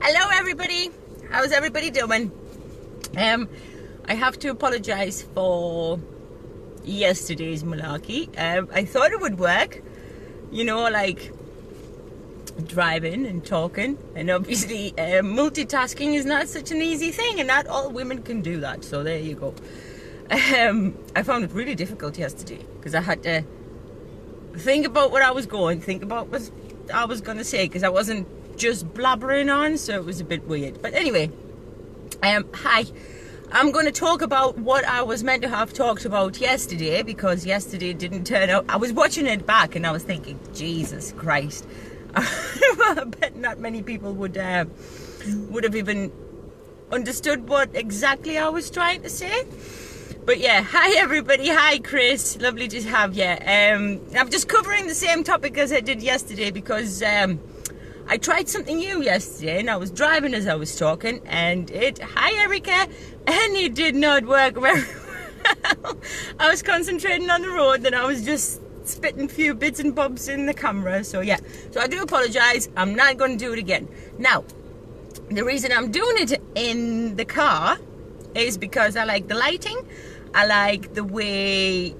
Hello everybody, how's everybody doing? I have to apologise for yesterday's malarkey. I thought it would work, you know, like driving and talking, and obviously multitasking is not such an easy thing, and not all women can do that, so there you go. I found it really difficult yesterday because I had to think about what I was going, think about what I was going to say, because I wasn't just blabbering on, so it was a bit weird. But anyway, hi, I'm going to talk about what I was meant to have talked about yesterday, because yesterday didn't turn out. I was watching it back and I was thinking, Jesus Christ, I bet not many people would have even understood what exactly I was trying to say. But yeah, hi everybody, hi Chris, lovely to have you. I'm just covering the same topic as I did yesterday because I tried something new yesterday, and I was driving as I was talking, and hi Erica, and it did not work very well. I was concentrating on the road, and I was just spitting a few bits and bobs in the camera, so yeah. So I do apologise, I'm not going to do it again. Now, the reason I'm doing it in the car is because I like the lighting, I like the way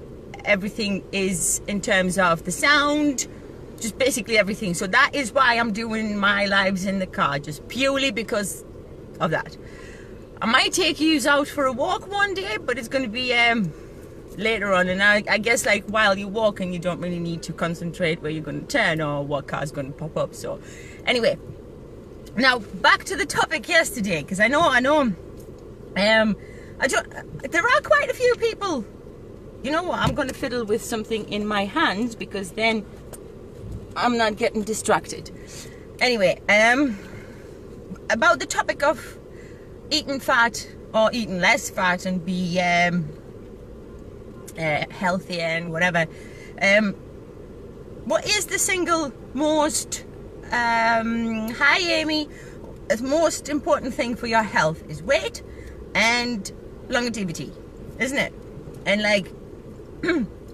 everything is in terms of the sound, just basically everything. So that is why I'm doing my lives in the car, just purely because of that. I might take you out for a walk one day, but it's going to be later on, and I guess like while you're walking you don't really need to concentrate where you're going to turn or what car's going to pop up. So anyway, now back to the topic yesterday, because I know there are quite a few people. You know what, I'm going to fiddle with something in my hands because then I'm not getting distracted. Anyway, about the topic of eating fat or eating less fat and be healthy and whatever. What is the single most hi Amy, the most important thing for your health is weight and longevity, isn't it? And like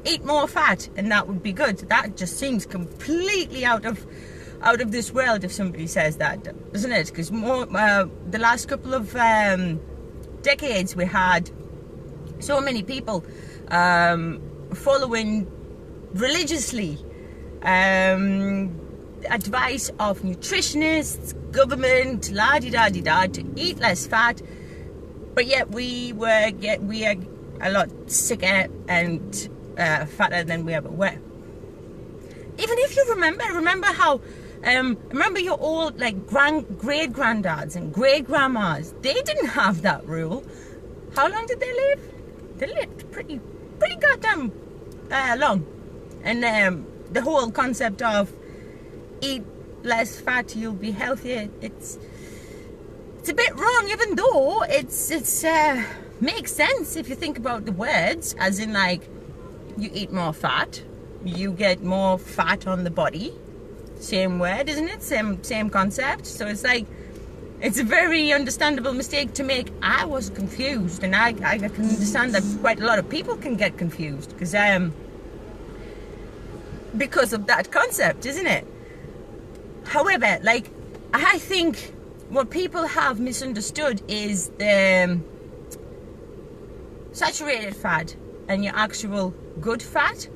eat more fat and that would be good. That just seems completely out of this world if somebody says that, doesn't it? Because the last couple of decades we had so many people following religiously advice of nutritionists, government, la-di-da-di-da, to eat less fat, but yet we are a lot sicker and fatter than we ever were. Even if you remember how remember your old like great granddads and great grandmas, they didn't have that rule. How long did they live? They lived pretty goddamn long. And the whole concept of eat less fat, you'll be healthier, it's a bit wrong, even though it's makes sense if you think about the words, as in like you eat more fat, you get more fat on the body. Same word, isn't it? Same concept. So it's like, it's a very understandable mistake to make. I was confused, and I can understand that quite a lot of people can get confused because of that concept, isn't it? However, like, I think what people have misunderstood is the saturated fat and your actual good fat.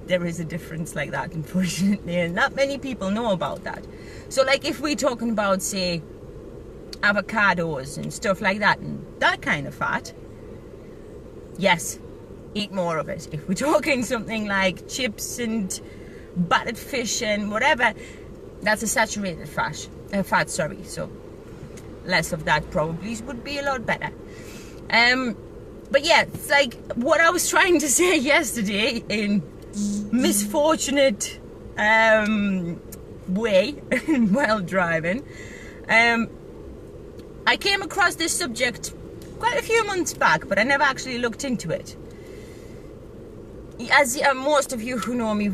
There is a difference like that, unfortunately, and not many people know about that. So like if we're talking about, say, avocados and stuff like that, and that kind of fat, yes, eat more of it. If we're talking something like chips and battered fish and whatever, that's a saturated fat, sorry. So less of that probably would be a lot better. But yeah, it's like what I was trying to say yesterday in misfortunate way while driving. I came across this subject quite a few months back, but I never actually looked into it. As most of you who know me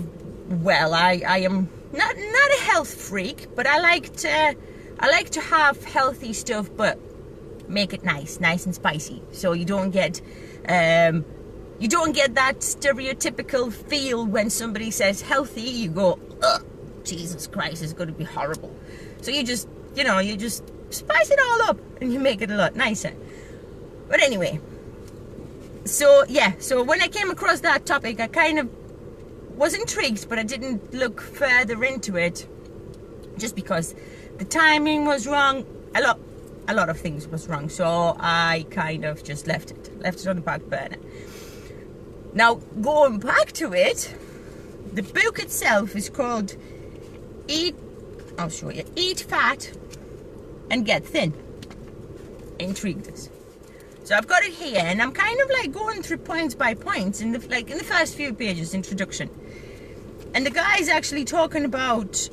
well, I am not a health freak, but I like to have healthy stuff, but make it nice and spicy, so you don't get that stereotypical feel when somebody says healthy. You go, ugh, Jesus Christ, it's going to be horrible. So you just you know, you just spice it all up and you make it a lot nicer. But anyway, so yeah, so when I came across that topic, I kind of was intrigued, but I didn't look further into it, just because the timing was wrong. A lot of things was wrong, so I kind of just left it on the back burner. Now, going back to it, the book itself is called I'll show you, Eat Fat and Get Thin. Intrigued us. So I've got it here, and I'm kind of like going through points by points in the first few pages, introduction. And the guy's actually talking about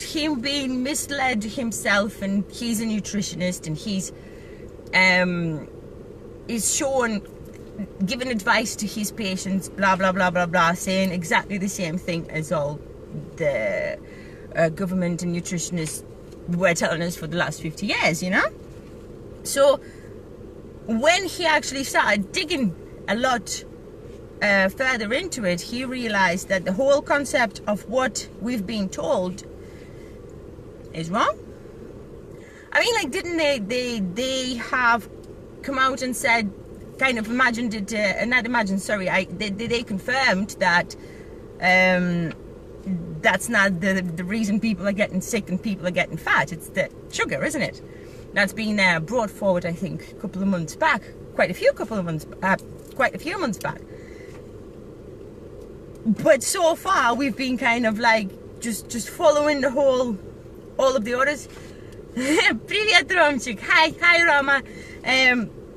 him being misled himself, and he's a nutritionist, and he's giving advice to his patients, blah blah blah blah blah, saying exactly the same thing as all the government and nutritionists were telling us for the last 50 years, you know. So when he actually started digging a lot further into it, he realized that the whole concept of what we've been told is wrong. I mean, like, didn't they have come out and said, kind of imagined it, they confirmed that that's not the reason people are getting sick and people are getting fat. It's the sugar, isn't it? That's been brought forward, I think, a couple of months back, quite a few months back. But so far, we've been kind of like just following all of the orders. Привет, Romchik. Hi, Rama.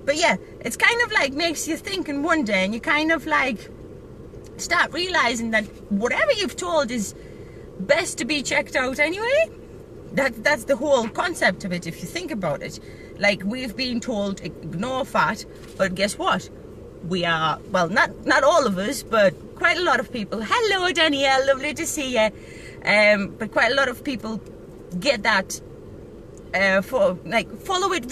But yeah, it's kind of like makes you think and wonder, and you kind of like start realizing that whatever you've told is best to be checked out anyway. That's the whole concept of it, if you think about it. Like, we've been told ignore fat, but guess what? We are, well, not all of us, but quite a lot of people. Hello, Danielle, lovely to see you. But quite a lot of people get that, follow it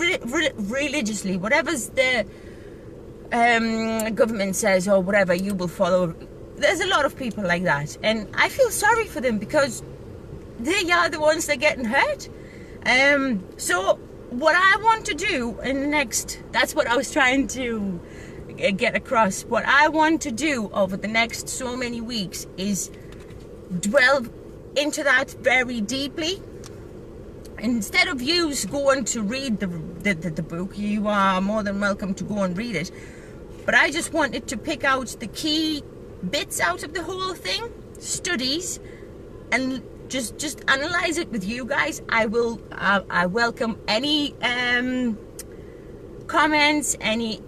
religiously. Whatever's the government says or whatever, you will follow. There's a lot of people like that, and I feel sorry for them, because they are the ones that are getting hurt. So what I want to do that's what I was trying to get across. What I want to do over the next so many weeks is delve into that very deeply. Instead of you going to read the book, you are more than welcome to go and read it. But I just wanted to pick out the key bits out of the whole thing, studies, and just analyze it with you guys. I welcome any comments, any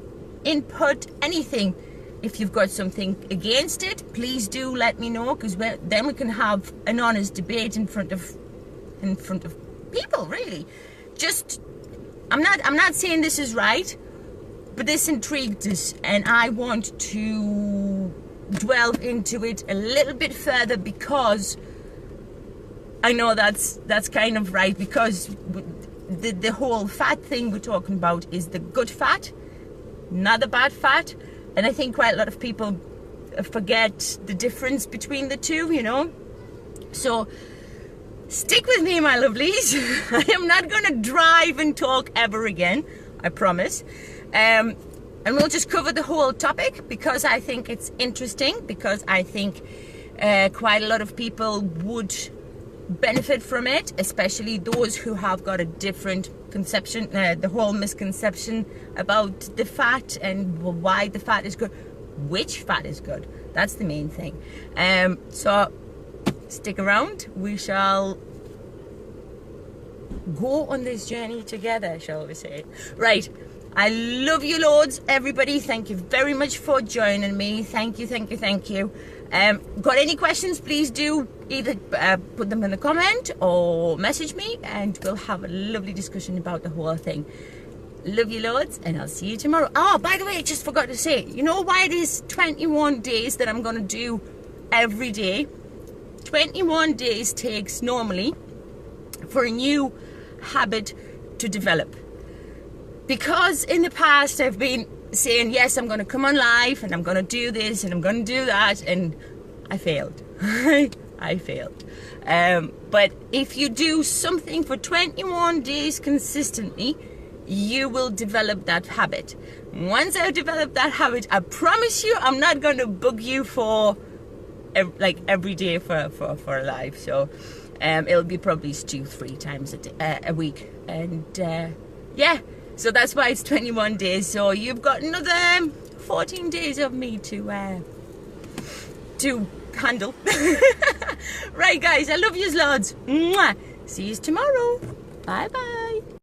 input, anything. If you've got something against it, please do let me know, because then we can have an honest debate in front of people. Really, I'm not saying this is right, but this intrigued us, and I want to delve into it a little bit further, because I know that's kind of right, because the whole fat thing we're talking about is the good fat, not the bad fat. And I think quite a lot of people forget the difference between the two, you know. So stick with me, my lovelies. I am not going to drive and talk ever again, I promise. And we'll just cover the whole topic, because I think it's interesting, because I think quite a lot of people would benefit from it, especially those who have got a different conception, the whole misconception about the fat and why the fat is good, which fat is good. That's the main thing. So stick around. We shall go on this journey together, shall we say. Right, I love you loads, everybody. Thank you very much for joining me. Thank you. Got any questions, please do either put them in the comment or message me, and we'll have a lovely discussion about the whole thing. Love you loads, and I'll see you tomorrow. Oh, by the way, I just forgot to say, you know why it is 21 days that I'm going to do every day? 21 days takes normally for a new habit to develop. Because in the past I've been saying, yes, I'm going to come on live and I'm going to do this and I'm going to do that, and I failed. I failed. But if you do something for 21 days consistently, you will develop that habit. Once I develop that habit, I promise you I'm not going to bug you for like every day for life. So it'll be probably 2-3 times a week. And yeah, so that's why it's 21 days. So you've got another 14 days of me to handle. Right, guys, I love yous loads. Mwah. See yous tomorrow. Bye bye.